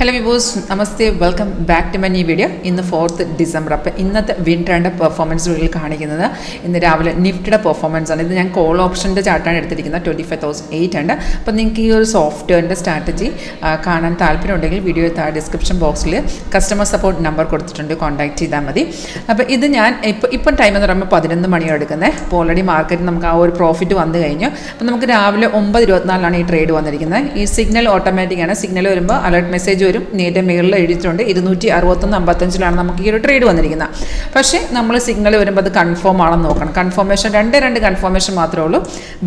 Hello വിവോസ്, namaste, welcome back to my new video. ഇന്ന് 4th December. അപ്പോൾ ഇന്നത്തെ വിൻട്രൻ്റെ പെർഫോമൻസ് വീഡിയോയിൽ കാണിക്കുന്നത് ഇന്ന് രാവിലെ നിഫ്റ്റിയുടെ പെർഫോമൻസ് ആണ്. ഇത് ഞാൻ കോൾ ഓപ്ഷൻ്റെ ചാർട്ടാണ് എടുത്തിരിക്കുന്നത്. 25,800. അപ്പോൾ നിങ്ങൾക്ക് ഈ ഒരു സോഫ്റ്റ്വെയറിൻ്റെ സ്ട്രാറ്റജി കാണാൻ താല്പര്യമുണ്ടെങ്കിൽ വീഡിയോ ഡിസ്ക്രിപ്ഷൻ ബോക്സിൽ കസ്റ്റമർ സപ്പോർട്ട് നമ്പർ കൊടുത്തിട്ടുണ്ട്, കോൺടാക്ട് ചെയ്താൽ മതി. അപ്പോൾ ഇത് ഞാൻ ഇപ്പം ടൈം എന്ന് പറയുമ്പോൾ 11 മണിയാണ് എടുക്കുന്നത്. അപ്പോൾ ഓൾറെഡി മാർക്കറ്റ് നമുക്ക് ആ ഒരു പ്രോഫിറ്റ് വന്നു കഴിഞ്ഞു. അപ്പോൾ നമുക്ക് രാവിലെ 9:24 ഈ ട്രേഡ് വന്നിരിക്കുന്നത്. ഈ സിഗ്നൽ ഓട്ടോമാറ്റിക് ആണ്. സിഗ്നൽ വരുമ്പോൾ അലർട്ട് മെസ്സേജ് വരും. നേരെ മേളിൽ എഴുതിയിട്ടുണ്ട് 261.55 നമുക്ക് ഈ ഒരു ട്രേഡ് വന്നിരിക്കുന്നത്. പക്ഷേ നമ്മൾ സിഗ്നൽ വരുമ്പോൾ അത് കൺഫേം ആണെന്ന് നോക്കണം. കൺഫർമേഷൻ രണ്ട് കൺഫർമേഷൻ മാത്രമേ ഉള്ളൂ.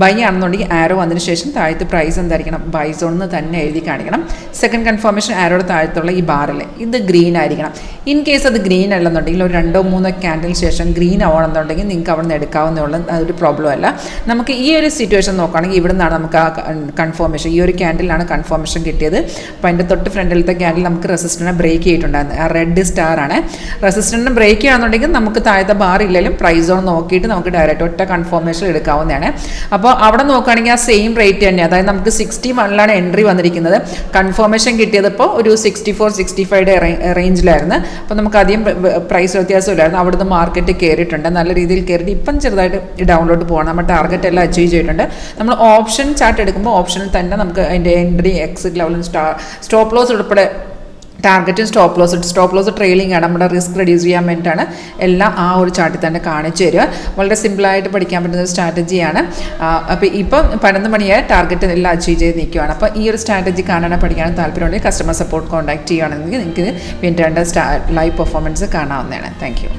ബൈ ആണെന്നുണ്ടെങ്കിൽ ആരോ വന്നതിന് ശേഷം താഴത്ത് പ്രൈസ് എന്തായിരിക്കണം, ബൈ സോൺ എന്ന് തന്നെ എഴുതി കാണിക്കണം. സെക്കൻഡ് കൺഫർമേഷൻ ആരോടെ താഴത്തുള്ള ഈ ബാറിൽ ഇത് ഗ്രീൻ ആയിരിക്കണം. ഇൻ കേസ് അത് ഗ്രീൻ അല്ലെന്നുണ്ടെങ്കിൽ ഒരു 2-3 ക്യാൻഡിലിന് ശേഷം ഗ്രീൻ ആവണമെന്നുണ്ടെങ്കിൽ നിങ്ങൾക്ക് അവിടെ നിന്ന് എടുക്കാവുന്നതുള്ള അതൊരു പ്രോബ്ലം അല്ല. നമുക്ക് ഈ ഒരു സിറ്റുവേഷൻ നോക്കുകയാണെങ്കിൽ ഇവിടെ നിന്നാണ് നമുക്ക് ആ കൺഫർമേഷൻ, ഈ ഒരു ക്യാൻഡിലാണ് കൺഫർമേഷൻ കിട്ടിയത്. അപ്പോൾ അതിൻ്റെ തൊട്ട് ഫ്രണ്ടിലത്തെ ക്യാൻഡിൽ നമുക്ക് റെസിസ്റ്ററിനെ ബ്രേക്ക് ചെയ്തിട്ടുണ്ടായിരുന്നു. ആ റെഡ് സ്റ്റാർ ആണ്. റെസിസ്റ്ററിനെ ബ്രേക്ക് ചെയ്യുകയാണെന്നുണ്ടെങ്കിൽ നമുക്ക് താഴത്തെ ബാർ ഇല്ലെങ്കിലും പ്രൈസ് ഓൺ നോക്കിയിട്ട് നമുക്ക് ഡയറക്റ്റ് ഒറ്റ കൺഫർമേഷൻ എടുക്കാവുന്നതാണ്. അപ്പോൾ അവിടെ നോക്കുകയാണെങ്കിൽ ആ സെയിം റേറ്റ് തന്നെ, അതായത് നമുക്ക് 61 എൻട്രി വന്നിരിക്കുന്നത്. കൺഫർമേഷൻ കിട്ടിയത് ഇപ്പോൾ ഒരു 64-65 റേഞ്ചിലായിരുന്നു. അപ്പോൾ നമുക്ക് അധികം പ്രൈസ് വ്യത്യാസമില്ലായിരുന്നു. അവിടുന്ന് മാർക്കറ്റ് കയറിയിട്ടുണ്ട്, നല്ല രീതിയിൽ കയറിയിട്ട് ഇപ്പം ചെറുതായിട്ട് ഡൗണിലോട്ട് പോകണം. നമ്മുടെ ടാർഗറ്റ് എല്ലാം അച്ചീവ് ചെയ്തിട്ടുണ്ട്. നമ്മൾ ഓപ്ഷൻ ചാർട്ട് എടുക്കുമ്പോൾ ഓപ്ഷനിൽ തന്നെ നമുക്ക് അതിൻ്റെ എൻട്രി, എക്സിറ്റ് ലെവലും സ്റ്റോപ്പ് ലോസ് ഉൾപ്പെടെ ടാർഗറ്റും സ്റ്റോപ്പ് ലോസ് ട്രെയിലിംഗ് ആണ്. നമ്മുടെ റിസ്ക് റെഡ്യൂസ് ചെയ്യാൻ വേണ്ടിയിട്ടാണ് എല്ലാം ആ ഒരു ചാർട്ടിൽ തന്നെ കാണിച്ചു തരിക. വളരെ സിമ്പിളായിട്ട് പഠിക്കാൻ പറ്റുന്ന ഒരു സ്ട്രാറ്റജിയാണ്. അപ്പോൾ ഇപ്പം 11 മണിയായ ടാർഗറ്റ് എല്ലാം അച്ചീവ് ചെയ്ത് നിൽക്കുകയാണ്. അപ്പോൾ ഈ ഒരു സ്ട്രാറ്റജി കാണാനോ പഠിക്കാനോ താല്പര്യമുണ്ടെങ്കിൽ കസ്റ്റമർ സപ്പോർട്ട് കോൺടാക്ട് ചെയ്യുകയാണെങ്കിൽ നിങ്ങൾക്ക് വിൻട്രൻ്റെ ലൈവ് പെർഫോമൻസ് കാണാവുന്നതാണ്. Thank you.